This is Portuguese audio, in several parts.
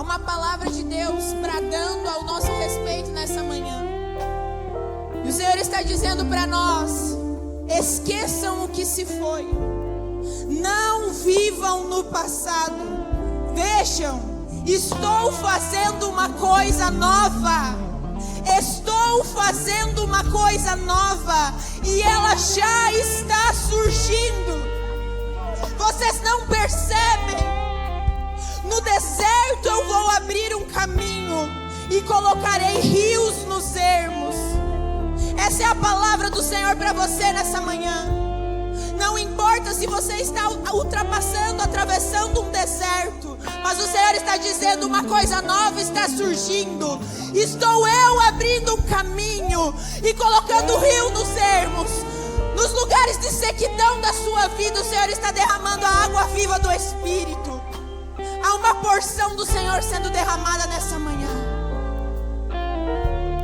uma palavra de Deus bradando ao nosso respeito nessa manhã. E o Senhor está dizendo para nós: esqueçam o que se foi. Não vivam no passado. Vejam, estou fazendo uma coisa nova. Estou fazendo uma coisa nova e ela já está surgindo. Vocês não percebem? No deserto eu vou abrir um caminho e colocarei rios nos ermos. Essa é a palavra do Senhor para você nessa manhã. Não importa se você está ultrapassando, atravessando um deserto, mas o Senhor está dizendo: uma coisa nova está surgindo. Estou eu abrindo um caminho e colocando rio nos ermos. Nos lugares de sequidão da sua vida, o Senhor está derramando a água viva do Espírito. Há uma porção do Senhor sendo derramada nessa manhã.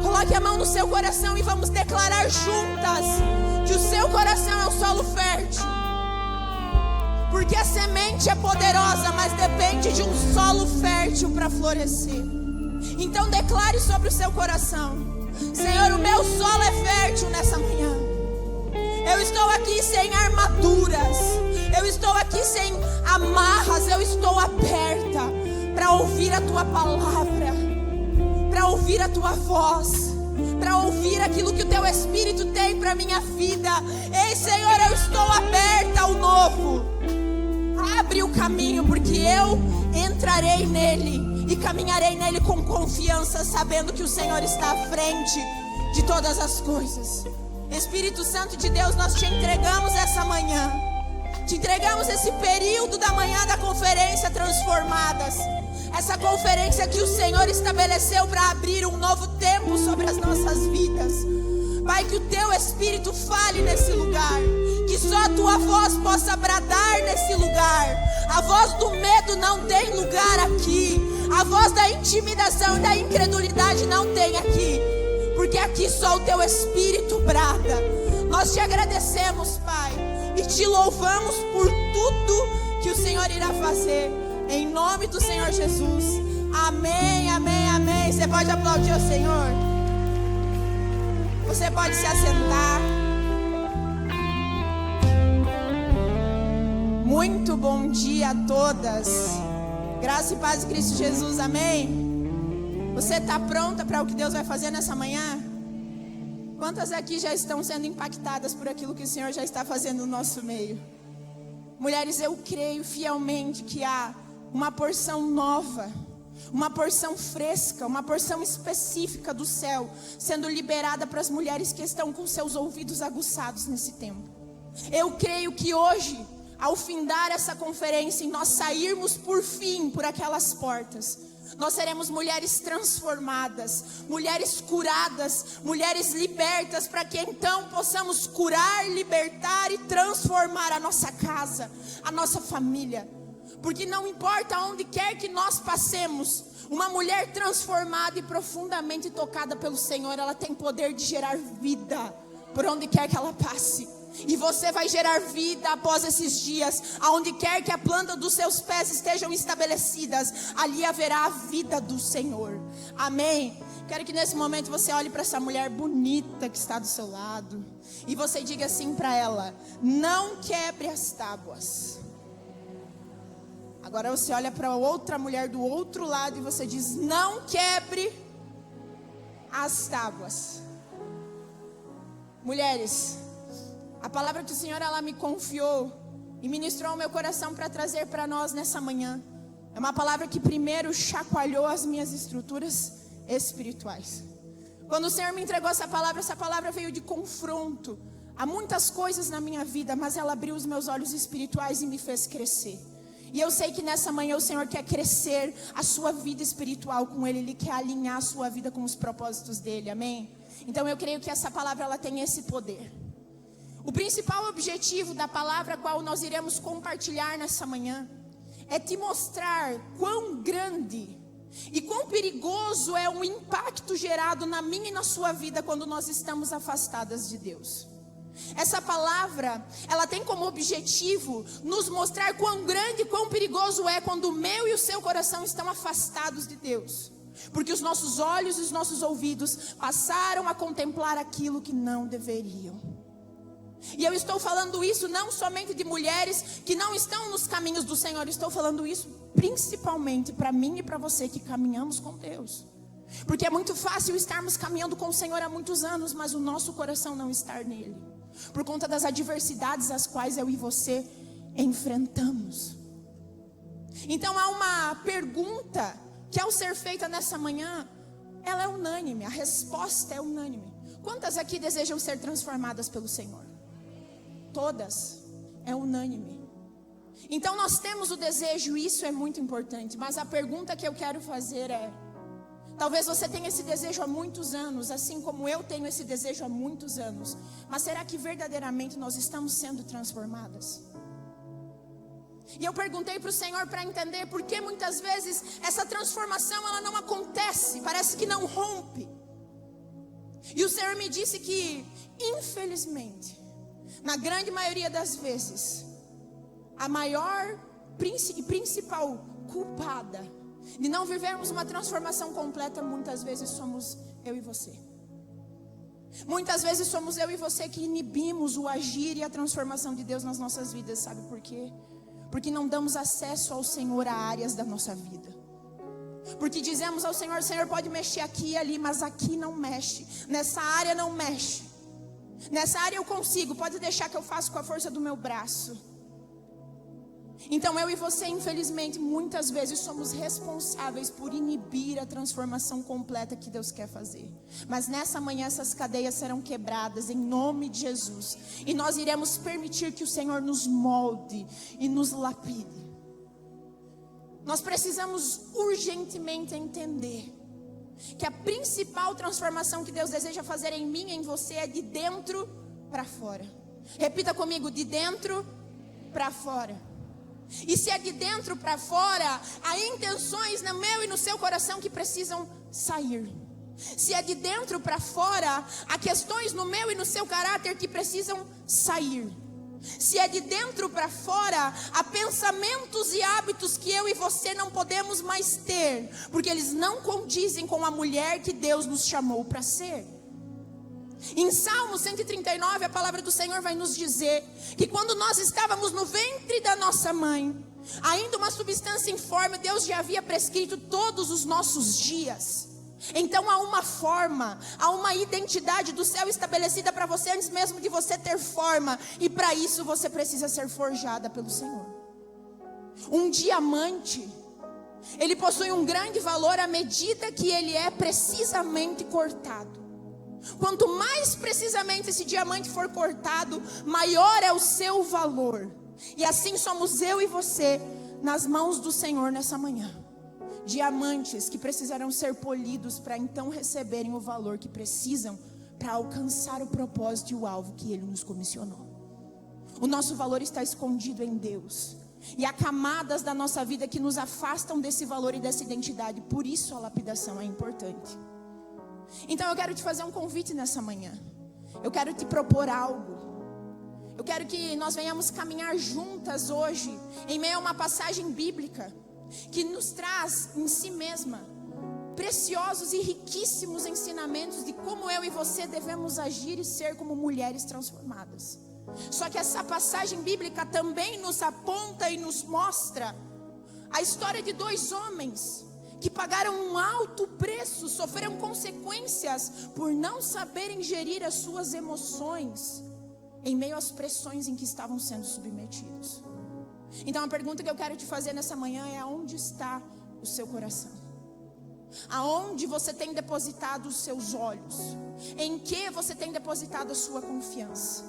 Coloque a mão no seu coração e vamos declarar juntas que o seu coração é um solo fértil. Porque a semente é poderosa, mas depende de um solo fértil para florescer. Então declare sobre o seu coração: Senhor, o meu solo é fértil nessa manhã. Eu estou aqui sem armaduras, eu estou aqui sem amarras, eu estou aberta para ouvir a tua palavra, para ouvir a tua voz, para ouvir aquilo que o teu Espírito tem para minha vida. Ei, Senhor, eu estou aberta ao novo. Abre o caminho, porque eu entrarei nele e caminharei nele com confiança, sabendo que o Senhor está à frente de todas as coisas. Espírito Santo de Deus, nós te entregamos essa manhã, te entregamos esse período da manhã da conferência Transformadas, essa conferência que o Senhor estabeleceu para abrir um novo tempo sobre as nossas vidas. Pai, que o teu Espírito fale nesse lugar, que só a tua voz possa bradar nesse lugar. A voz do medo não tem lugar aqui, a voz da intimidação e da incredulidade não tem aqui, porque aqui só o teu Espírito brada. Nós te agradecemos, Pai, e te louvamos por tudo que o Senhor irá fazer, em nome do Senhor Jesus. Amém, amém, amém. Você pode aplaudir o Senhor? Você pode se assentar. Muito bom dia a todas. Graça e paz de Cristo Jesus, amém? Você está pronta para o que Deus vai fazer nessa manhã? Quantas aqui já estão sendo impactadas por aquilo que o Senhor já está fazendo no nosso meio? Mulheres, eu creio fielmente que há uma porção nova, uma porção fresca, uma porção específica do céu sendo liberada para as mulheres que estão com seus ouvidos aguçados nesse tempo. Eu creio que hoje, ao findar essa conferência e nós sairmos por fim por aquelas portas, nós seremos mulheres transformadas, mulheres curadas, mulheres libertas, para que então possamos curar, libertar e transformar a nossa casa, a nossa família. Porque não importa onde quer que nós passemos, uma mulher transformada e profundamente tocada pelo Senhor, ela tem poder de gerar vida por onde quer que ela passe. E você vai gerar vida após esses dias. Aonde quer que a planta dos seus pés estejam estabelecidas, ali haverá a vida do Senhor. Amém? Quero que nesse momento você olhe para essa mulher bonita que está do seu lado e você diga assim para ela: não quebre as tábuas. Agora você olha para outra mulher do outro lado e você diz: não quebre as tábuas. Mulheres, a palavra que o Senhor ela me confiou e ministrou ao meu coração para trazer para nós nessa manhã é uma palavra que primeiro chacoalhou as minhas estruturas espirituais. Quando o Senhor me entregou essa palavra veio de confronto a muitas coisas na minha vida, mas ela abriu os meus olhos espirituais e me fez crescer. E eu sei que nessa manhã o Senhor quer crescer a sua vida espiritual com Ele. Ele quer alinhar a sua vida com os propósitos dEle, amém? Então eu creio que essa palavra ela tem esse poder. O principal objetivo da palavra a qual nós iremos compartilhar nessa manhã é te mostrar quão grande e quão perigoso é o impacto gerado na minha e na sua vida quando nós estamos afastadas de Deus. Essa palavra, ela tem como objetivo nos mostrar quão grande e quão perigoso é quando o meu e o seu coração estão afastados de Deus. Porque os nossos olhos e os nossos ouvidos passaram a contemplar aquilo que não deveriam. E eu estou falando isso não somente de mulheres que não estão nos caminhos do Senhor. Estou falando isso principalmente para mim e para você que caminhamos com Deus. Porque é muito fácil estarmos caminhando com o Senhor há muitos anos, mas o nosso coração não estar nele. Por conta das adversidades as quais eu e você enfrentamos. Então há uma pergunta que ao ser feita nessa manhã, ela é unânime, a resposta é unânime. Quantas aqui desejam ser transformadas pelo Senhor? Todas, é unânime. Então nós temos o desejo, isso é muito importante. Mas a pergunta que eu quero fazer é: talvez você tenha esse desejo há muitos anos, assim como eu tenho esse desejo há muitos anos. Mas será que verdadeiramente nós estamos sendo transformadas? E eu perguntei para o Senhor para entender por que muitas vezes essa transformação ela não acontece, parece que não rompe. E o Senhor me disse que, infelizmente, na grande maioria das vezes, a maior e principal culpada de não vivermos uma transformação completa, muitas vezes somos eu e você. Muitas vezes somos eu e você que inibimos o agir e a transformação de Deus nas nossas vidas. Sabe por quê? Porque não damos acesso ao Senhor a áreas da nossa vida. Porque dizemos ao Senhor: Senhor, pode mexer aqui e ali, mas aqui não mexe. Nessa área não mexe. Nessa área eu consigo, pode deixar que eu faço com a força do meu braço. Então eu e você, infelizmente, muitas vezes somos responsáveis por inibir a transformação completa que Deus quer fazer. Mas nessa manhã essas cadeias serão quebradas em nome de Jesus. E nós iremos permitir que o Senhor nos molde e nos lapide. Nós precisamos urgentemente entender que a principal transformação que Deus deseja fazer em mim e em você é de dentro para fora. Repita comigo: de dentro para fora. E se é de dentro para fora, há intenções no meu e no seu coração que precisam sair. Se é de dentro para fora, há questões no meu e no seu caráter que precisam sair. Se é de dentro para fora, há pensamentos e hábitos que eu e você não podemos mais ter, porque eles não condizem com a mulher que Deus nos chamou para ser. Em Salmo 139, a palavra do Senhor vai nos dizer que quando nós estávamos no ventre da nossa mãe, ainda uma substância informe, Deus já havia prescrito todos os nossos dias. Então há uma forma, há uma identidade do céu estabelecida para você antes mesmo de você ter forma. E para isso você precisa ser forjada pelo Senhor. Um diamante, ele possui um grande valor à medida que ele é precisamente cortado. Quanto mais precisamente esse diamante for cortado, maior é o seu valor. E assim somos eu e você nas mãos do Senhor nessa manhã. Diamantes que precisarão ser polidos para então receberem o valor que precisam para alcançar o propósito e o alvo que Ele nos comissionou. O nosso valor está escondido em Deus. E há camadas da nossa vida que nos afastam desse valor e dessa identidade. Por isso a lapidação é importante. Então eu quero te fazer um convite nessa manhã. Eu quero te propor algo. Eu quero que nós venhamos caminhar juntas hoje em meio a uma passagem bíblica que nos traz em si mesma preciosos e riquíssimos ensinamentos de como eu e você devemos agir e ser como mulheres transformadas. Só que essa passagem bíblica também nos aponta e nos mostra a história de dois homens que pagaram um alto preço, sofreram consequências por não saberem gerir as suas emoções em meio às pressões em que estavam sendo submetidos. Então a pergunta que eu quero te fazer nessa manhã é: aonde está o seu coração? Aonde você tem depositado os seus olhos? Em que você tem depositado a sua confiança?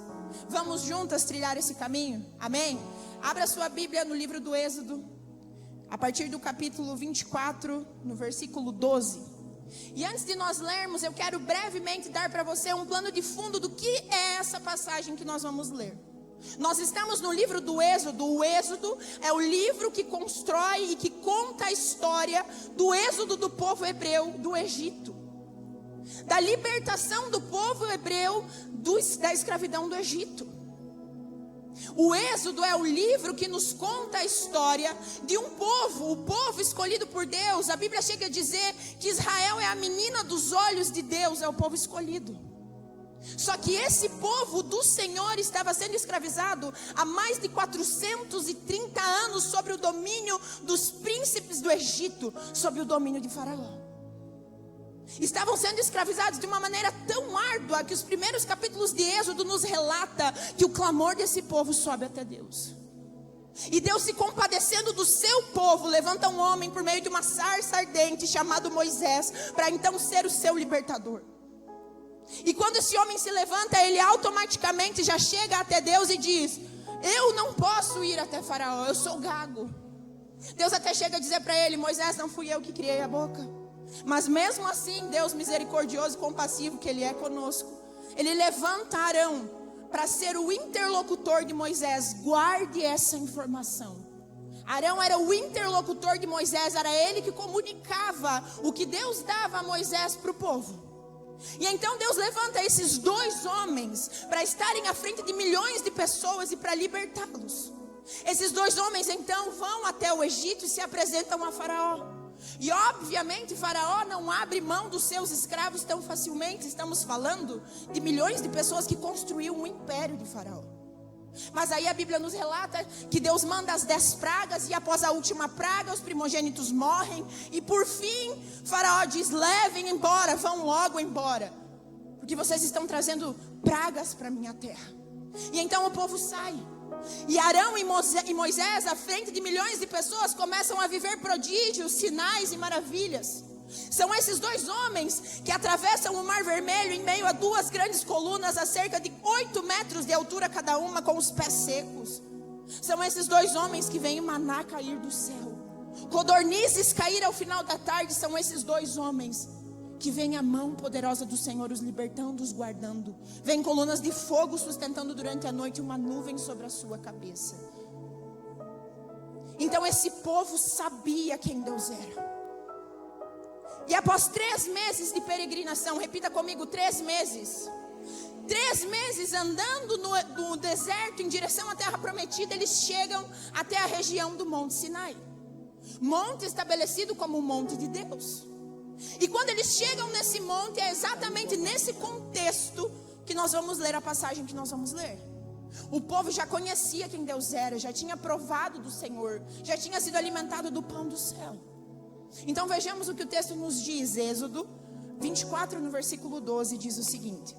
Vamos juntas trilhar esse caminho? Amém? Abra sua Bíblia no livro do Êxodo, a partir do capítulo 24, no versículo 12. E antes de nós lermos, eu quero brevemente dar para você um plano de fundo do que é essa passagem que nós vamos ler. Nós estamos no livro do Êxodo. O Êxodo é o livro que constrói e que conta a história do êxodo do povo hebreu do Egito. da libertação do povo hebreu da escravidão do Egito. O Êxodo é o livro que nos conta a história de um povo, o povo escolhido por Deus. A Bíblia chega a dizer que Israel é a menina dos olhos de Deus, é o povo escolhido. Só que esse povo do Senhor estava sendo escravizado há mais de 430 anos sob o domínio dos príncipes do Egito, sob o domínio de Faraó. Estavam sendo escravizados de uma maneira tão árdua que os primeiros capítulos de Êxodo nos relata que o clamor desse povo sobe até Deus. E Deus, se compadecendo do seu povo, levanta um homem por meio de uma sarça ardente chamado Moisés, para então ser o seu libertador. E quando esse homem se levanta, ele automaticamente já chega até Deus e diz: eu não posso ir até Faraó, eu sou gago. Deus até chega a dizer para ele: Moisés, não fui eu que criei a boca. Mas mesmo assim, Deus misericordioso e compassivo que Ele é conosco, Ele levanta Arão para ser o interlocutor de Moisés. Guarde essa informação. Arão era o interlocutor de Moisés, era ele que comunicava o que Deus dava a Moisés para o povo. E então Deus levanta esses dois homens para estarem à frente de milhões de pessoas e para libertá-los. Esses dois homens então vão até o Egito e se apresentam a Faraó. E obviamente Faraó não abre mão dos seus escravos tão facilmente. Estamos falando de milhões de pessoas que construíram um império de Faraó. Mas aí a Bíblia nos relata que Deus manda as 10 pragas, e após a última praga os primogênitos morrem. E por fim Faraó diz: levem embora, vão logo embora, porque vocês estão trazendo pragas para minha terra. E então o povo sai. E Arão e Moisés, à frente de milhões de pessoas, começam a viver prodígios, sinais e maravilhas. São esses dois homens que atravessam o Mar Vermelho em meio a 2 grandes colunas a cerca de 8 metros de altura cada uma, com os pés secos. São esses dois homens que veem o maná cair do céu, codornizes cair ao final da tarde. São esses dois homens que vem a mão poderosa do Senhor os libertando, os guardando. Vem colunas de fogo sustentando durante a noite uma nuvem sobre a sua cabeça. Então esse povo sabia quem Deus era. E após 3 meses de peregrinação, repita comigo, 3 meses. 3 meses andando no deserto em direção à terra prometida, eles chegam até a região do Monte Sinai. Monte estabelecido como o monte de Deus. E quando eles chegam nesse monte, é exatamente nesse contexto que nós vamos ler a passagem que nós vamos ler. O povo já conhecia quem Deus era, já tinha provado do Senhor, já tinha sido alimentado do pão do céu. Então vejamos o que o texto nos diz. Êxodo 24, no versículo 12, diz o seguinte: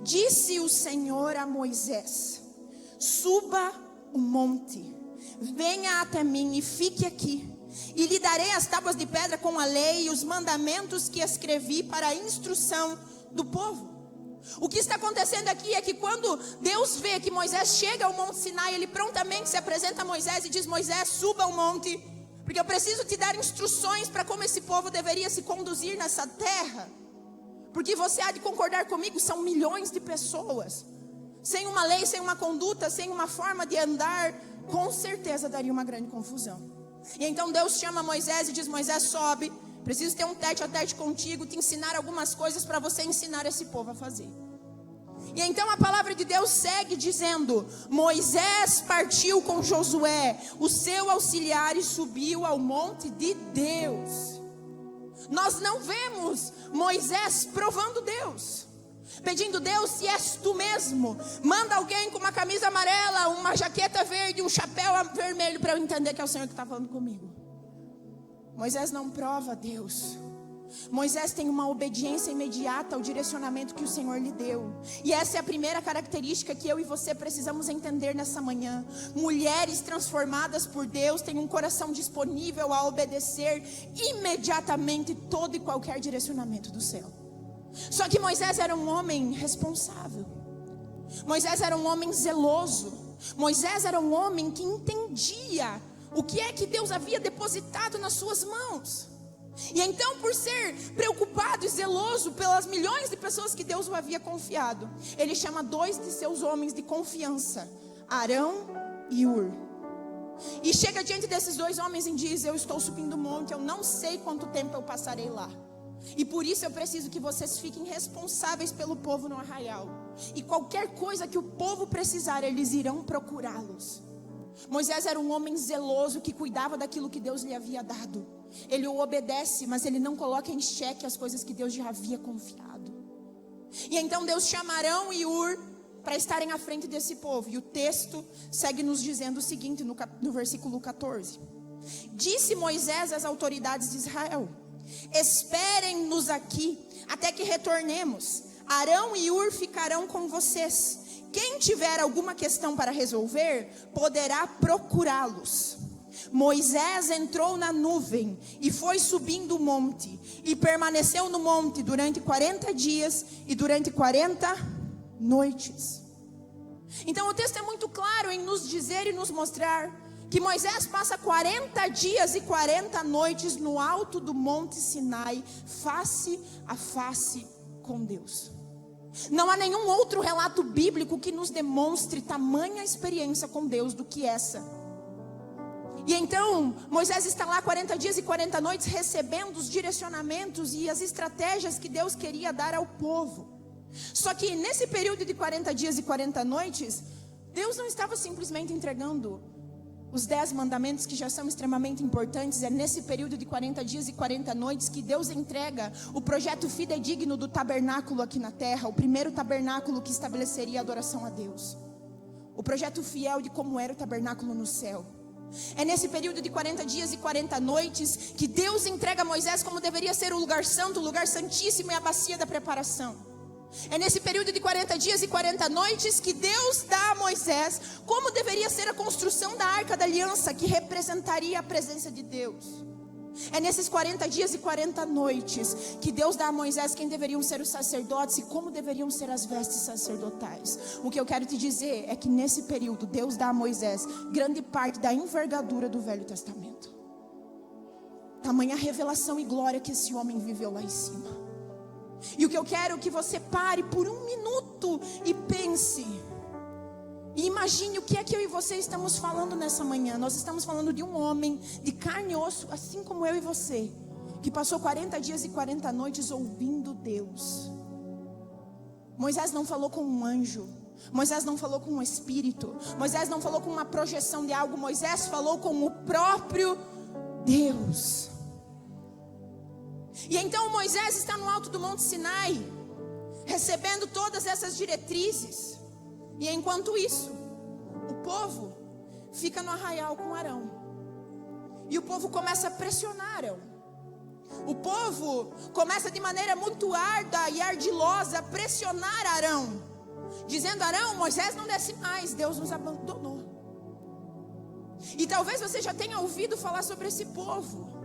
disse o Senhor a Moisés: suba o monte, venha até mim e fique aqui. E lhe darei as tábuas de pedra com a lei e os mandamentos que escrevi para a instrução do povo. O que está acontecendo aqui é que quando Deus vê que Moisés chega ao Monte Sinai, ele prontamente se apresenta a Moisés e diz: Moisés, suba ao monte, porque eu preciso te dar instruções para como esse povo deveria se conduzir nessa terra. Porque você há de concordar comigo, são milhões de pessoas. Sem uma lei, sem uma conduta, sem uma forma de andar, com certeza daria uma grande confusão. E então Deus chama Moisés e diz: Moisés, sobe, preciso ter um tete a tete contigo, te ensinar algumas coisas para você ensinar esse povo a fazer. E então a palavra de Deus segue dizendo: Moisés partiu com Josué, o seu auxiliar, e subiu ao monte de Deus. Nós não vemos Moisés provando Deus, pedindo: Deus, se és tu mesmo, manda alguém com uma camisa amarela, uma jaqueta verde, um chapéu vermelho para eu entender que é o Senhor que está falando comigo. Moisés não prova Deus. Moisés tem uma obediência imediata ao direcionamento que o Senhor lhe deu. E essa é a primeira característica que eu e você precisamos entender nessa manhã. Mulheres transformadas por Deus têm um coração disponível a obedecer imediatamente todo e qualquer direcionamento do céu. Só que Moisés era um homem responsável. Moisés era um homem zeloso. Moisés era um homem que entendia o que é que Deus havia depositado nas suas mãos. E então, por ser preocupado e zeloso pelas milhões de pessoas que Deus o havia confiado, ele chama 2 de seus homens de confiança, Arão e Hur. E chega diante desses 2 homens e diz: eu estou subindo o monte, eu não sei quanto tempo eu passarei lá. E por isso eu preciso que vocês fiquem responsáveis pelo povo no arraial. E qualquer coisa que o povo precisar, eles irão procurá-los. Moisés era um homem zeloso que cuidava daquilo que Deus lhe havia dado. Ele o obedece, mas ele não coloca em xeque as coisas que Deus já havia confiado. E então Deus chama Arão e Hur para estarem à frente desse povo. E o texto segue nos dizendo o seguinte no versículo 14. Disse Moisés às autoridades de Israel: esperem-nos aqui até que retornemos. Arão e Hur ficarão com vocês. Quem tiver alguma questão para resolver, poderá procurá-los. Moisés entrou na nuvem e foi subindo o monte, e permaneceu no monte durante 40 dias e durante 40 noites. Então o texto é muito claro em nos dizer e nos mostrar que Moisés passa 40 dias e 40 noites no alto do monte Sinai, face a face com Deus. Não há nenhum outro relato bíblico que nos demonstre tamanha experiência com Deus do que essa. E então Moisés está lá 40 dias e 40 noites recebendo os direcionamentos e as estratégias que Deus queria dar ao povo. Só que nesse período de 40 dias e 40 noites, Deus não estava simplesmente entregando os 10 mandamentos, que já são extremamente importantes. É nesse período de 40 dias e 40 noites que Deus entrega o projeto fidedigno do tabernáculo aqui na terra, o primeiro tabernáculo que estabeleceria a adoração a Deus, o projeto fiel de como era o tabernáculo no céu. É nesse período de 40 dias e 40 noites que Deus entrega a Moisés como deveria ser o lugar santo, o lugar santíssimo e a bacia da preparação. É nesse período de 40 dias e 40 noites que Deus dá a Moisés como deveria ser a construção da Arca da Aliança, que representaria a presença de Deus. É nesses 40 dias e 40 noites que Deus dá a Moisés quem deveriam ser os sacerdotes e como deveriam ser as vestes sacerdotais. O que eu quero te dizer é que nesse período Deus dá a Moisés grande parte da envergadura do Velho Testamento. Tamanha revelação e glória que esse homem viveu lá em cima. E o que eu quero é que você pare por um minuto e pense. E imagine o que é que eu e você estamos falando nessa manhã. Nós estamos falando de um homem de carne e osso, assim como eu e você, que passou 40 dias e 40 noites ouvindo Deus. Moisés não falou com um anjo. Moisés não falou com um espírito. Moisés não falou com uma projeção de algo. Moisés falou com o próprio Deus. E então Moisés está no alto do monte Sinai, recebendo todas essas diretrizes. E enquanto isso, o povo fica no arraial com Arão. E o povo começa a pressionar Arão. O povo começa de maneira muito árdua e ardilosa a pressionar Arão, dizendo: Arão, Moisés não desce mais, Deus nos abandonou. E talvez você já tenha ouvido falar sobre esse povo.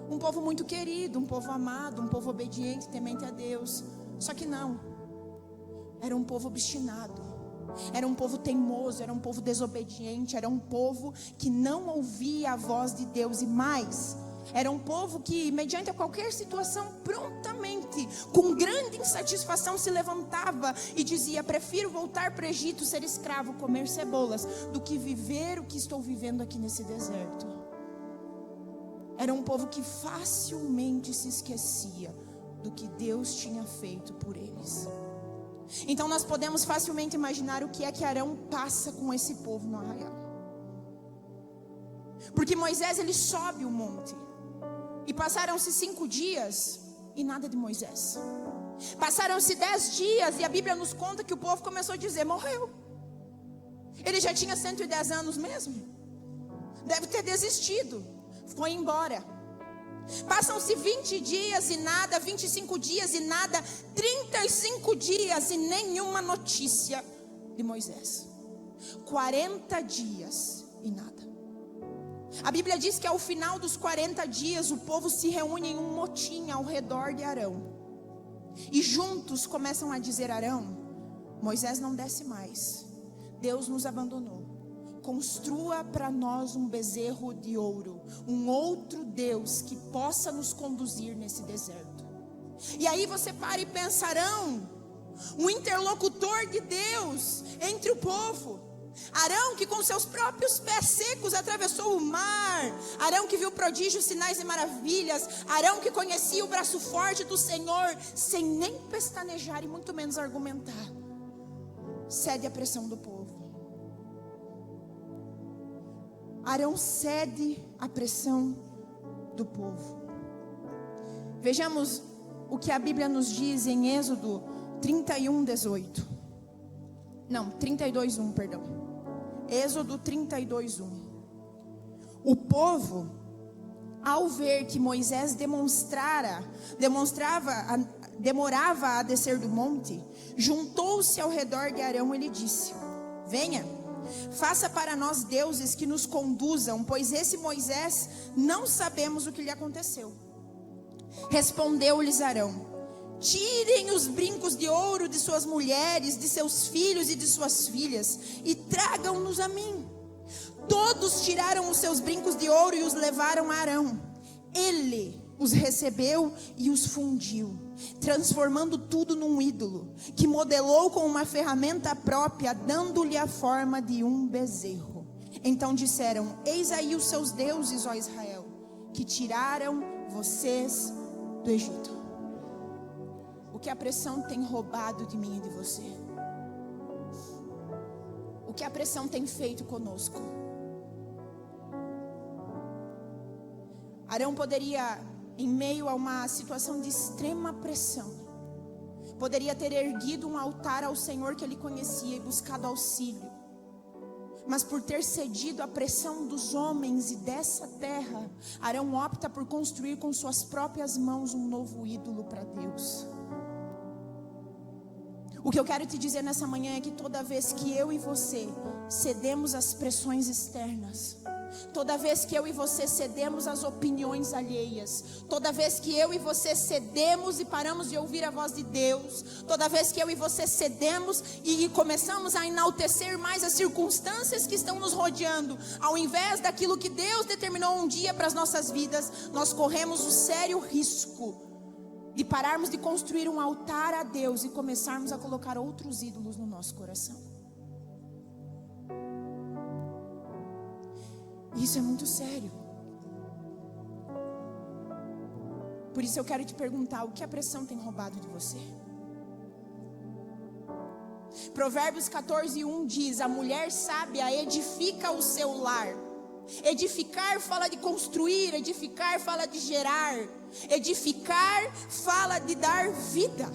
Um povo muito querido, um povo amado, um povo obediente, temente a Deus. Só que não. Era um povo obstinado. Era um povo teimoso, era um povo desobediente, era um povo que não ouvia a voz de Deus. E mais, era um povo que, mediante qualquer situação, prontamente, com grande insatisfação, se levantava e dizia: prefiro voltar para o Egito, ser escravo, comer cebolas, do que viver o que estou vivendo aqui nesse deserto. Era um povo que facilmente se esquecia do que Deus tinha feito por eles. Então nós podemos facilmente imaginar o que é que Arão passa com esse povo no arraial. Porque Moisés, ele sobe o monte. E passaram-se 5 dias e nada de Moisés. Passaram-se 10 dias e a Bíblia nos conta que o povo começou a dizer: morreu. Ele já tinha 110 anos mesmo. Deve ter desistido. Foi embora. Passam-se 20 dias e nada, 25 dias e nada, 35 dias e nenhuma notícia de Moisés. 40 dias e nada. A Bíblia diz que ao final dos 40 dias o povo se reúne em um motim ao redor de Arão. E juntos começam a dizer: Arão, Moisés não desce mais, Deus nos abandonou. Construa para nós um bezerro de ouro, um outro Deus que possa nos conduzir nesse deserto. E aí você para e pensa: Arão, um interlocutor de Deus entre o povo, Arão que com seus próprios pés secos atravessou o mar. Arão que viu prodígios, sinais e maravilhas. Arão que conhecia o braço forte do Senhor, sem nem pestanejar e muito menos argumentar, cede à pressão do povo. Arão cede à pressão do povo. Vejamos o que a Bíblia nos diz em Êxodo 32:1, perdão. Êxodo 32:1. O povo, ao ver que Moisés demorava a descer do monte, juntou-se ao redor de Arão e lhe disse: venha, faça para nós deuses que nos conduzam, pois esse Moisés não sabemos o que lhe aconteceu. Respondeu-lhes Arão: tirem os brincos de ouro de suas mulheres, de seus filhos e de suas filhas, e tragam-nos a mim. Todos tiraram os seus brincos de ouro e os levaram a Arão. Ele os recebeu e os fundiu, transformando tudo num ídolo, que modelou com uma ferramenta própria, dando-lhe a forma de um bezerro. Então disseram: eis aí os seus deuses, ó Israel, que tiraram vocês do Egito. O que a pressão tem roubado de mim e de você? O que a pressão tem feito conosco? Arão poderia, em meio a uma situação de extrema pressão, poderia ter erguido um altar ao Senhor que ele conhecia e buscado auxílio. Mas por ter cedido à pressão dos homens e dessa terra, Arão opta por construir com suas próprias mãos um novo ídolo para Deus. O que eu quero te dizer nessa manhã é que toda vez que eu e você cedemos às pressões externas, toda vez que eu e você cedemos às opiniões alheias, toda vez que eu e você cedemos e paramos de ouvir a voz de Deus, toda vez que eu e você cedemos e começamos a enaltecer mais as circunstâncias que estão nos rodeando, ao invés daquilo que Deus determinou um dia para as nossas vidas, nós corremos o sério risco de pararmos de construir um altar a Deus e começarmos a colocar outros ídolos no nosso coração. Isso é muito sério. Por isso eu quero te perguntar: o que a pressão tem roubado de você? Provérbios 14:1 diz: a mulher sábia edifica o seu lar. Edificar fala de construir, edificar fala de gerar, edificar fala de dar vida.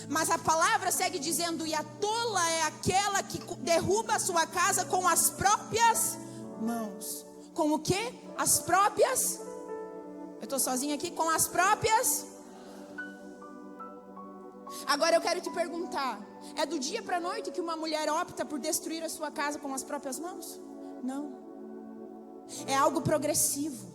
Mas a palavra segue dizendo: e a tola é aquela que derruba a sua casa com as próprias mãos. Com o que? As próprias. Eu estou sozinha aqui. Com as próprias. Agora eu quero te perguntar: é do dia para a noite que uma mulher opta por destruir a sua casa com as próprias mãos? Não. É algo progressivo,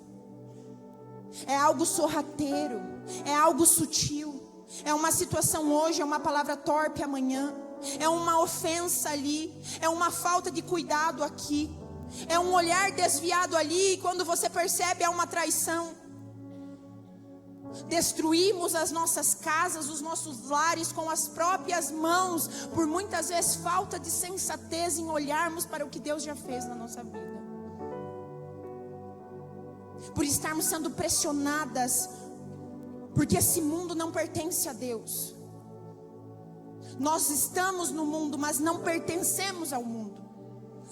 é algo sorrateiro, é algo sutil. É uma situação hoje, é uma palavra torpe amanhã, é uma ofensa ali, é uma falta de cuidado aqui, é um olhar desviado ali, e quando você percebe é uma traição. Destruímos as nossas casas, os nossos lares com as próprias mãos, por muitas vezes falta de sensatez em olharmos para o que Deus já fez na nossa vida, por estarmos sendo pressionadas, porque esse mundo não pertence a Deus. Nós estamos no mundo, mas não pertencemos ao mundo.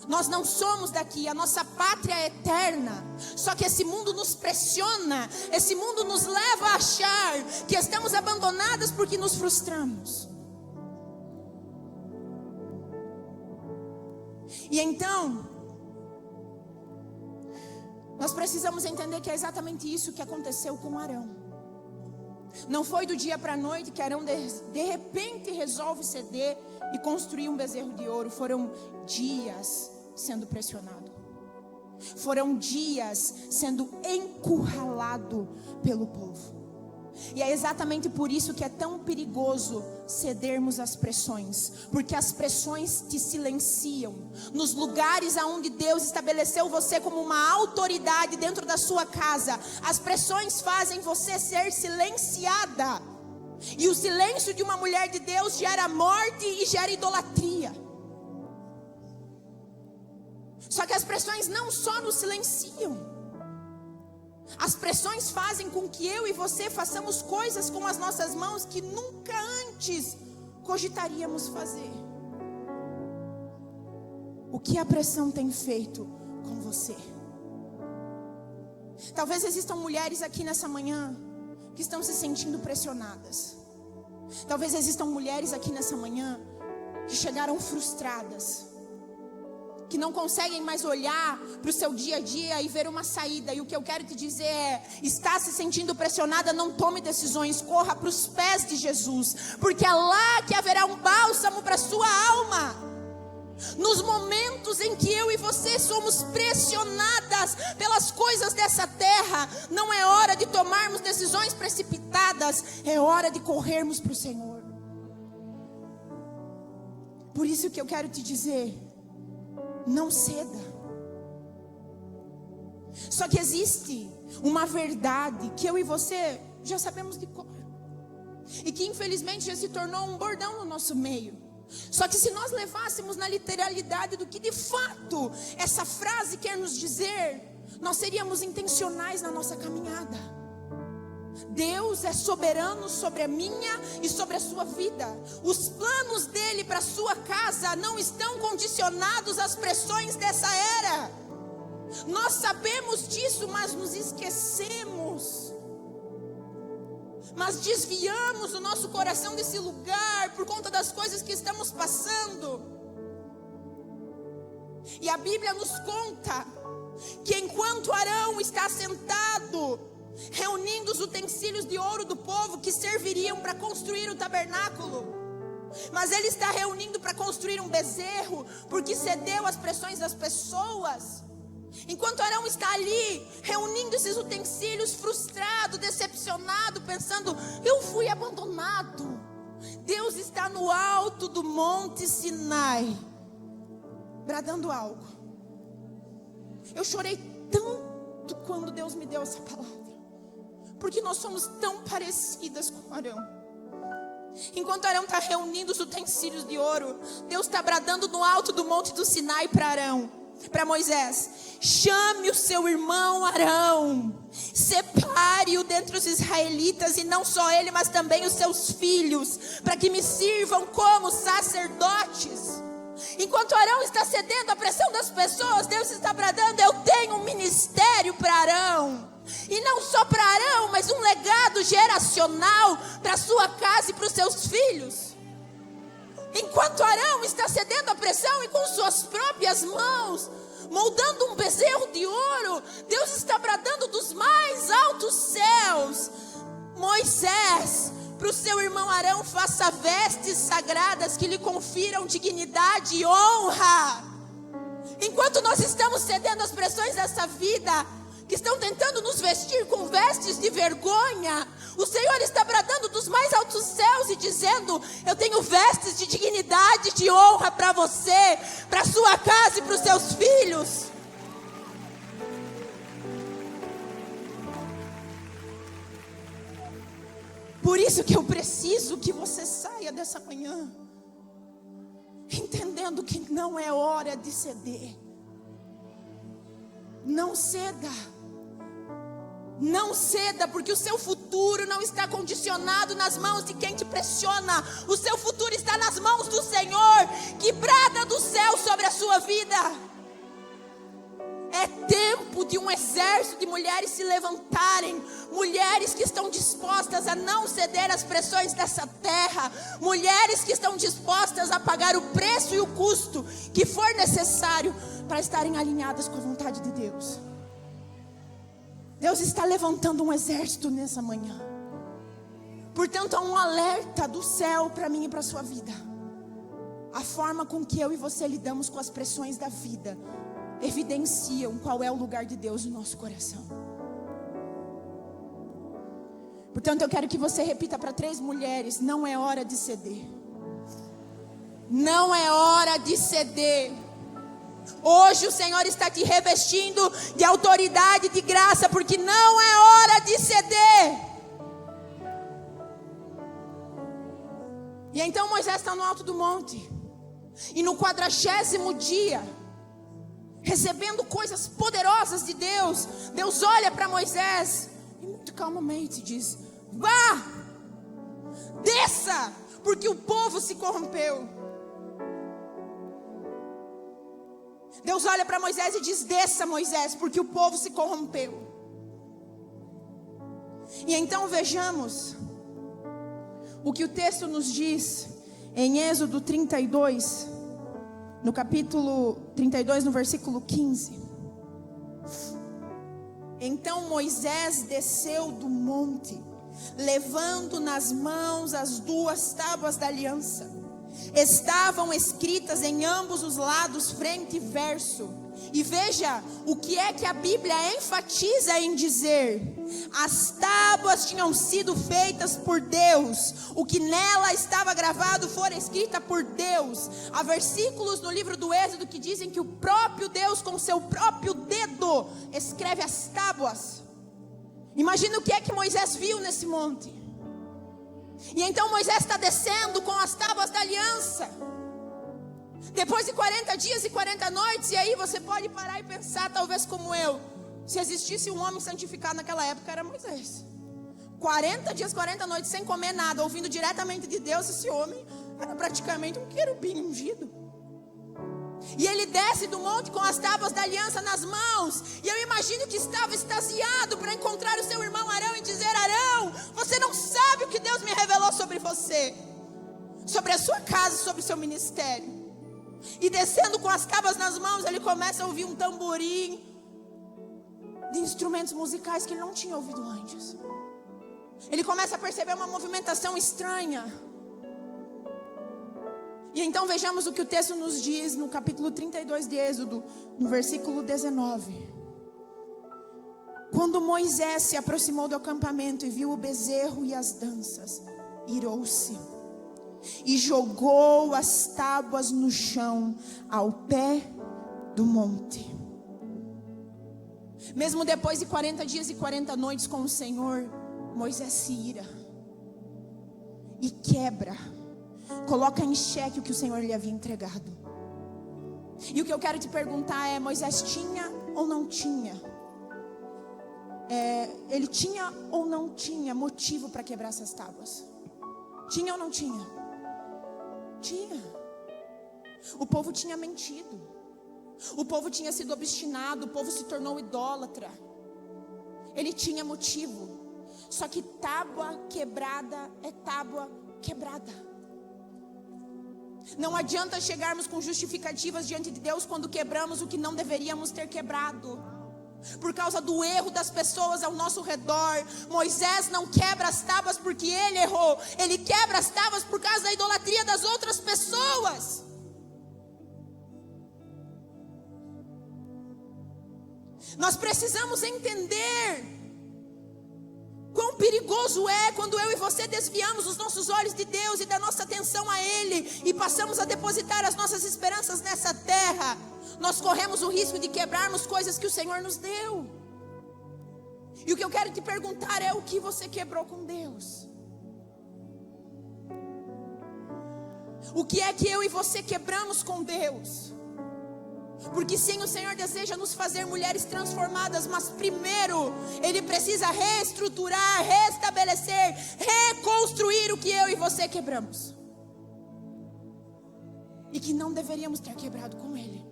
Nós não somos daqui, a nossa pátria é eterna. Só que esse mundo nos pressiona, esse mundo nos leva a achar que estamos abandonadas porque nos frustramos. E então, nós precisamos entender que é exatamente isso que aconteceu com Arão. Não foi do dia para a noite que Arão de repente resolve ceder e construir um bezerro de ouro. Foram dias sendo pressionado. Foram dias sendo encurralado pelo povo. E é exatamente por isso que é tão perigoso cedermos às pressões, porque as pressões te silenciam. Nos lugares aonde Deus estabeleceu você como uma autoridade dentro da sua casa, as pressões fazem você ser silenciada. E o silêncio de uma mulher de Deus gera morte e gera idolatria. Só que as pressões não só nos silenciam. As pressões fazem com que eu e você façamos coisas com as nossas mãos que nunca antes cogitaríamos fazer. O que a pressão tem feito com você? Talvez existam mulheres aqui nessa manhã que estão se sentindo pressionadas. Talvez existam mulheres aqui nessa manhã que chegaram frustradas, que não conseguem mais olhar para o seu dia a dia e ver uma saída. E o que eu quero te dizer é: está se sentindo pressionada, não tome decisões, corra para os pés de Jesus, porque é lá que haverá um bálsamo para a sua alma. Nos momentos em que eu e você somos pressionadas pelas coisas dessa terra, não é hora de tomarmos decisões precipitadas, é hora de corrermos para o Senhor. Por isso que eu quero te dizer: não ceda. Só que existe uma verdade que eu e você já sabemos de cor, e que infelizmente já se tornou um bordão no nosso meio. Só que se nós levássemos na literalidade do que de fato essa frase quer nos dizer, nós seríamos intencionais na nossa caminhada. Deus é soberano sobre a minha e sobre a sua vida. Os planos dele para a sua casa não estão condicionados às pressões dessa era. Nós sabemos disso, mas nos esquecemos. Mas desviamos o nosso coração desse lugar por conta das coisas que estamos passando. E a Bíblia nos conta que enquanto Arão está sentado reunindo os utensílios de ouro do povo que serviriam para construir o tabernáculo, mas ele está reunindo para construir um bezerro, porque cedeu às pressões das pessoas. Enquanto Arão está ali reunindo esses utensílios, frustrado, decepcionado, pensando: eu fui abandonado. Deus está no alto do monte Sinai, bradando algo. Eu chorei tanto quando Deus me deu essa palavra, porque nós somos tão parecidas com Arão. Enquanto Arão está reunindo os utensílios de ouro, Deus está bradando no alto do monte do Sinai para Arão, para Moisés: chame o seu irmão Arão, separe-o dentre os israelitas, e não só ele, mas também os seus filhos, para que me sirvam como sacerdotes. Enquanto Arão está cedendo à pressão das pessoas, Deus está bradando: eu tenho um ministério para Arão. E não só para Arão, mas um legado geracional para a sua casa e para os seus filhos. Enquanto Arão está cedendo à pressão e com suas próprias mãos moldando um bezerro de ouro, Deus está bradando dos mais altos céus: Moisés, para o seu irmão Arão, faça vestes sagradas que lhe confiram dignidade e honra. Enquanto nós estamos cedendo às pressões dessa vida, que estão tentando nos vestir com vestes de vergonha, o Senhor está bradando dos mais altos céus e dizendo: eu tenho vestes de dignidade, de honra para você, para a sua casa e para os seus filhos. Por isso que eu preciso que você saia dessa manhã entendendo que não é hora de ceder. Não ceda. Não ceda, porque o seu futuro não está condicionado nas mãos de quem te pressiona. O seu futuro está nas mãos do Senhor, que brada do céu sobre a sua vida. É tempo de um exército de mulheres se levantarem. Mulheres que estão dispostas a não ceder às pressões dessa terra. Mulheres que estão dispostas a pagar o preço e o custo que for necessário para estarem alinhadas com a vontade de Deus. Deus está levantando um exército nessa manhã. Portanto, há um alerta do céu para mim e para a sua vida. A forma com que eu e você lidamos com as pressões da vida evidenciam qual é o lugar de Deus no nosso coração. Portanto, eu quero que você repita para 3 mulheres: não é hora de ceder. Não é hora de ceder. Hoje o Senhor está te revestindo de autoridade, de graça, porque não é hora de ceder. E então Moisés está no alto do monte, e no 40º dia recebendo coisas poderosas de Deus, Deus olha para Moisés e muito calmamente diz: vá, desça, porque o povo se corrompeu. Deus olha para Moisés e diz: desça, Moisés, porque o povo se corrompeu. E então vejamos o que o texto nos diz em Êxodo 32, no capítulo 32, no versículo 15. Então Moisés desceu do monte, levando nas mãos as 2 tábuas da aliança. Estavam escritas em ambos os lados, frente e verso. E veja o que é que a Bíblia enfatiza em dizer: as tábuas tinham sido feitas por Deus, o que nela estava gravado fora escrita por Deus. Há versículos no livro do Êxodo que dizem que o próprio Deus, com seu próprio dedo, escreve as tábuas. Imagina o que é que Moisés viu nesse monte. E então Moisés está descendo com as tábuas da aliança, depois de 40 dias e 40 noites. E aí você pode parar e pensar, talvez como eu: se existisse um homem santificado naquela época, era Moisés. 40 dias, 40 noites sem comer nada, ouvindo diretamente de Deus. Esse homem era praticamente um querubim ungido. E ele desce do monte com as tábuas da aliança nas mãos. E eu imagino que estava extasiado para encontrar o seu irmão Arão e dizer: Arão, você não sabe o que Deus me revelou sobre você, sobre a sua casa, sobre o seu ministério. E descendo com as tábuas nas mãos, ele começa a ouvir um tamborim de instrumentos musicais que ele não tinha ouvido antes. Ele começa a perceber uma movimentação estranha. E então vejamos o que o texto nos diz no capítulo 32 de Êxodo, no versículo 19. Quando Moisés se aproximou do acampamento e viu o bezerro e as danças, irou-se e jogou as tábuas no chão, ao pé do monte. Mesmo depois de 40 dias e 40 noites com o Senhor, Moisés se ira e quebra, coloca em xeque o que o Senhor lhe havia entregado. E o que eu quero te perguntar é: Moisés tinha ou não tinha? Ele tinha ou não tinha motivo para quebrar essas tábuas? Tinha ou não tinha? Tinha. O povo tinha mentido, o povo tinha sido obstinado, o povo se tornou idólatra. Ele tinha motivo. Só que tábua quebrada é tábua quebrada. Não adianta chegarmos com justificativas diante de Deus quando quebramos o que não deveríamos ter quebrado, por causa do erro das pessoas ao nosso redor. Moisés não quebra as tábuas porque ele errou, ele quebra as tábuas por causa da idolatria das outras pessoas. Nós precisamos entender quão perigoso é quando eu e você desviamos os nossos olhos de Deus e da nossa atenção a Ele e passamos a depositar as nossas esperanças nessa terra. Nós corremos o risco de quebrarmos coisas que o Senhor nos deu. E o que eu quero te perguntar é: o que você quebrou com Deus? O que é que eu e você quebramos com Deus? Porque sim, o Senhor deseja nos fazer mulheres transformadas, mas primeiro Ele precisa reestruturar, restabelecer, reconstruir o que eu e você quebramos e que não deveríamos ter quebrado com Ele.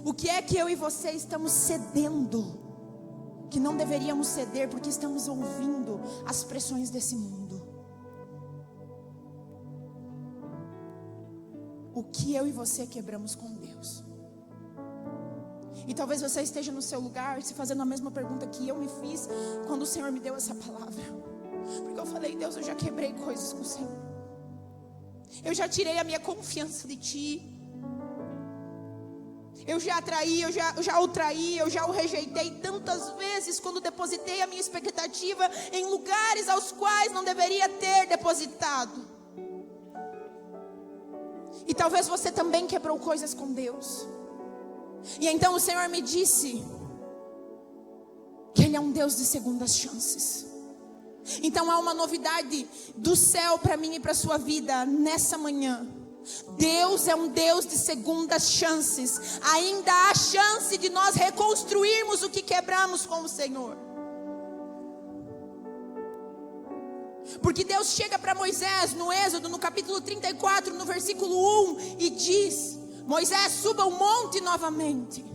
O que é que eu e você estamos cedendo, que não deveríamos ceder, porque estamos ouvindo as pressões desse mundo? O que eu e você quebramos com Deus? E talvez você esteja no seu lugar se fazendo a mesma pergunta que eu me fiz quando o Senhor me deu essa palavra. Porque eu falei: Deus, eu já quebrei coisas com o Senhor. Eu já tirei a minha confiança de Ti. Eu já traí, eu já o traí, eu já o rejeitei tantas vezes quando depositei a minha expectativa em lugares aos quais não deveria ter depositado. E talvez você também quebrou coisas com Deus. E então o Senhor me disse que Ele é um Deus de segundas chances. Então há uma novidade do céu para mim e para a sua vida nessa manhã. Deus é um Deus de segundas chances. Ainda há chance de nós reconstruirmos o que quebramos com o Senhor. Porque Deus chega para Moisés no Êxodo, no capítulo 34, no versículo 1, e diz: Moisés, suba o monte novamente.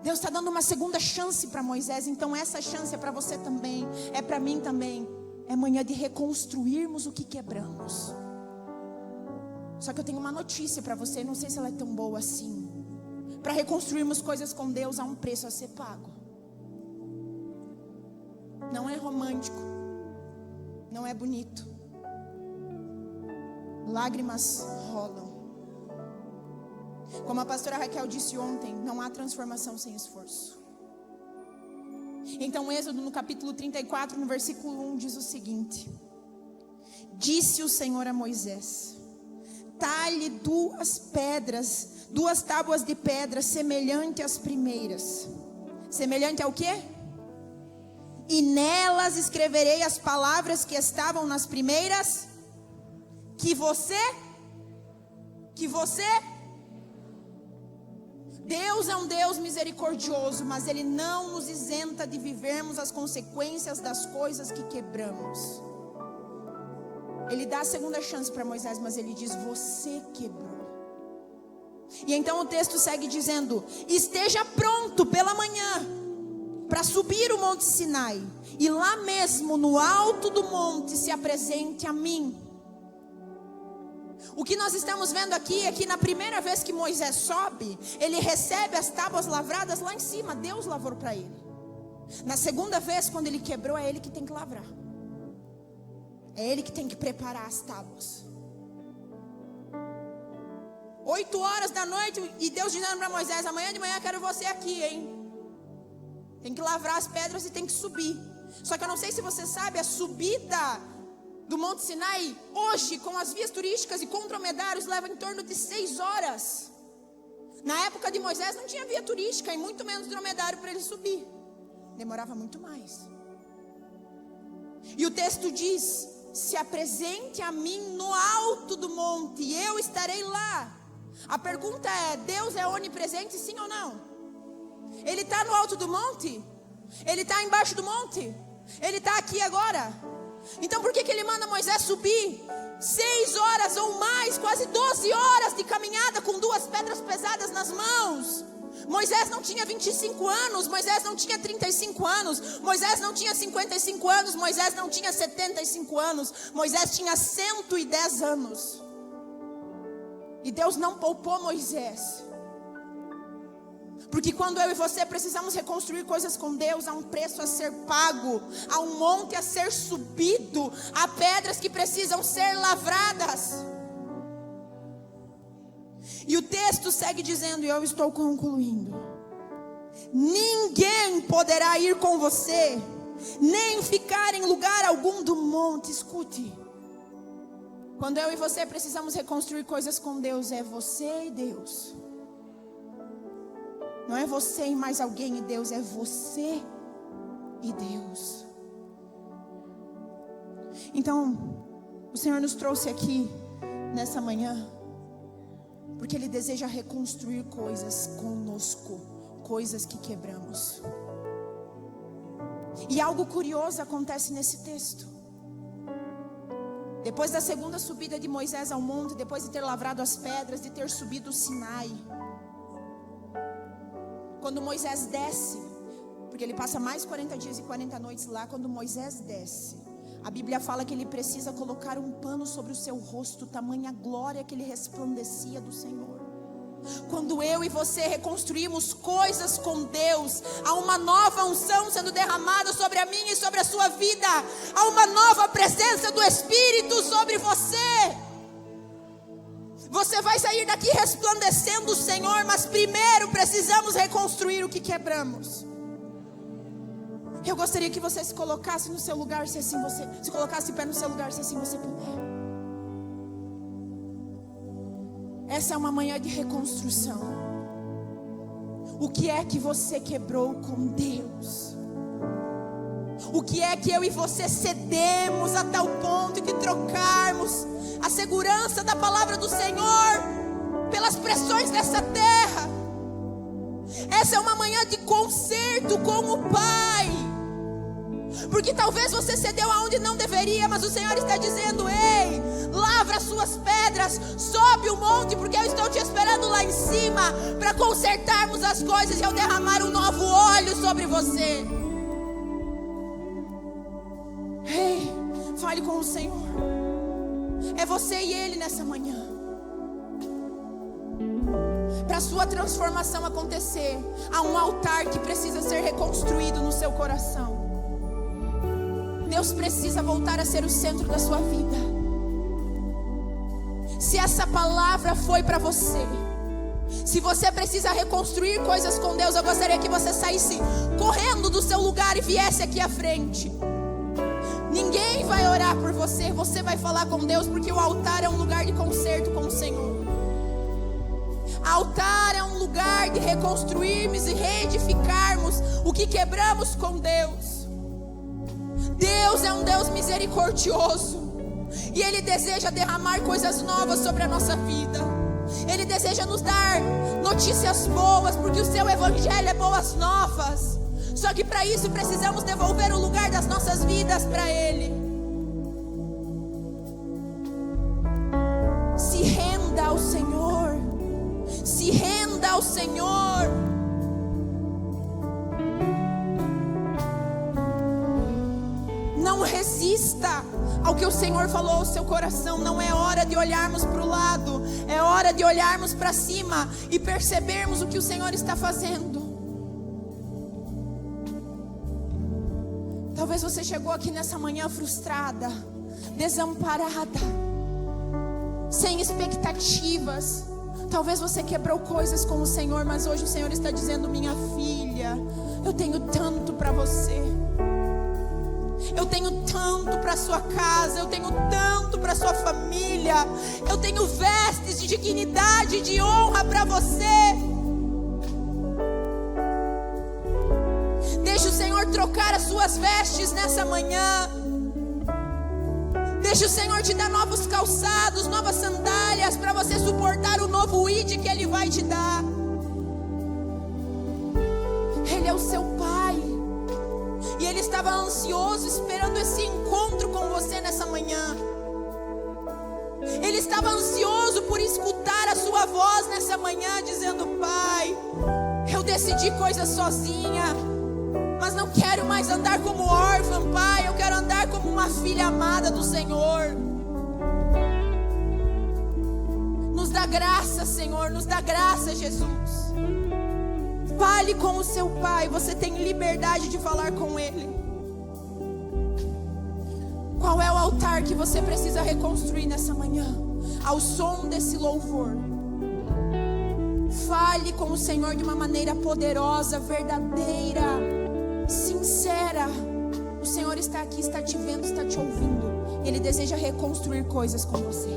Deus está dando uma segunda chance para Moisés. Então essa chance é para você também, é para mim também. É manhã de reconstruirmos o que quebramos. Só que eu tenho uma notícia para você, não sei se ela é tão boa assim. Para reconstruirmos coisas com Deus, há um preço a ser pago. Não é romântico, não é bonito. Lágrimas rolam. Como a pastora Raquel disse ontem, não há transformação sem esforço. Então Êxodo no capítulo 34, no versículo 1 diz o seguinte: Disse o Senhor a Moisés: talhe 2 tábuas de pedra semelhante às primeiras. Semelhante ao quê? E nelas escreverei as palavras que estavam nas primeiras, que você, Deus é um Deus misericordioso, mas Ele não nos isenta de vivermos as consequências das coisas que quebramos. Ele dá a segunda chance para Moisés, mas Ele diz: você quebrou. E então o texto segue dizendo: esteja pronto pela manhã para subir o monte Sinai, e lá mesmo no alto do monte se apresente a mim. O que nós estamos vendo aqui é que na primeira vez que Moisés sobe, ele recebe as tábuas lavradas lá em cima. Deus lavrou para ele. Na segunda vez, quando ele quebrou, é ele que tem que lavrar. É ele que tem que preparar as tábuas. 8 horas da noite, e Deus dizendo para Moisés: amanhã de manhã quero você aqui, hein? Tem que lavrar as pedras e tem que subir. Só que eu não sei se você sabe, a subida do Monte Sinai, hoje, com as vias turísticas e com dromedários, leva em torno de 6 horas. Na época de Moisés não tinha via turística e muito menos dromedário para ele subir. Demorava muito mais. E o texto diz: se apresente a mim no alto do monte, e eu estarei lá. A pergunta é: Deus é onipresente, sim ou não? Ele está no alto do monte? Ele está embaixo do monte? Ele está aqui agora? Então por que ele manda Moisés subir 6 horas ou mais, quase 12 horas de caminhada com 2 pedras pesadas nas mãos? Moisés não tinha 25 anos, Moisés não tinha 35 anos, Moisés não tinha 55 anos, Moisés não tinha 75 anos, Moisés tinha 110 anos. E Deus não poupou Moisés. Porque quando eu e você precisamos reconstruir coisas com Deus, há um preço a ser pago, há um monte a ser subido, há pedras que precisam ser lavradas. E o texto segue dizendo, e eu estou concluindo: ninguém poderá ir com você, nem ficar em lugar algum do monte. Escute, quando eu e você precisamos reconstruir coisas com Deus, é você e Deus. Não é você e mais alguém e Deus, é você e Deus. Então, o Senhor nos trouxe aqui nessa manhã porque Ele deseja reconstruir coisas conosco, coisas que quebramos. E algo curioso acontece nesse texto. Depois da segunda subida de Moisés ao monte, depois de ter lavrado as pedras, de ter subido o Sinai, quando Moisés desce, porque ele passa mais 40 dias e 40 noites lá, quando Moisés desce, a Bíblia fala que ele precisa colocar um pano sobre o seu rosto, tamanha glória que ele resplandecia do Senhor. Quando eu e você reconstruímos coisas com Deus, há uma nova unção sendo derramada sobre a minha e sobre a sua vida, há uma nova presença do Espírito sobre você. Você vai sair daqui resplandecendo o Senhor, mas primeiro precisamos reconstruir o que quebramos. Eu gostaria que você se colocasse no seu lugar, se assim você se colocasse em pé no seu lugar, se assim você puder. Essa é uma manhã de reconstrução. O que é que você quebrou com Deus? O que é que eu e você cedemos a tal ponto que trocarmos a segurança da palavra do Senhor pelas pressões dessa terra? Essa é uma manhã de conserto com o Pai. Porque talvez você cedeu aonde não deveria, mas o Senhor está dizendo: ei, lavra as suas pedras, sobe o monte, porque eu estou te esperando lá em cima para consertarmos as coisas e eu derramar um novo óleo sobre você. Ei, fale com o Senhor. É você e Ele nessa manhã. Para a sua transformação acontecer, há um altar que precisa ser reconstruído no seu coração. Deus precisa voltar a ser o centro da sua vida. Se essa palavra foi para você, se você precisa reconstruir coisas com Deus, eu gostaria que você saísse correndo do seu lugar e viesse aqui à frente. Ninguém vai orar por você, você vai falar com Deus, porque o altar é um lugar de conserto com o Senhor. Altar é um lugar de reconstruirmos e reedificarmos o que quebramos com Deus. Deus é um Deus misericordioso e Ele deseja derramar coisas novas sobre a nossa vida. Ele deseja nos dar notícias boas, porque o seu evangelho é boas novas. Só que para isso precisamos devolver o lugar das nossas vidas para Ele. Se renda ao Senhor. Se renda ao Senhor. Não resista ao que o Senhor falou ao seu coração. Não é hora de olharmos para o lado, é hora de olharmos para cima e percebermos o que o Senhor está fazendo. Talvez você chegou aqui nessa manhã frustrada, desamparada, sem expectativas. Talvez você quebrou coisas com o Senhor, mas hoje o Senhor está dizendo: minha filha, eu tenho tanto para você. Eu tenho tanto para sua casa, eu tenho tanto para sua família. Eu tenho vestes de dignidade e de honra para você. Deixa o Senhor trocar as suas vestes nessa manhã. Deixa o Senhor te dar novos calçados, novas sandálias, para você suportar o novo ID que Ele vai te dar. Ele é o seu Pai. E Ele estava ansioso, esperando esse encontro com você nessa manhã. Ele estava ansioso por escutar a sua voz nessa manhã, dizendo: Pai, eu decidi coisas sozinha, mas não quero mais andar como órfã, Pai. Eu quero andar como uma filha amada do Senhor. Nos dá graça, Senhor, nos dá graça, Jesus. Fale com o seu Pai, você tem liberdade de falar com Ele. Qual é o altar que você precisa reconstruir nessa manhã? Ao som desse louvor, fale com o Senhor de uma maneira poderosa, verdadeira, sincera. O Senhor está aqui, está te vendo, está te ouvindo. Ele deseja reconstruir coisas com você.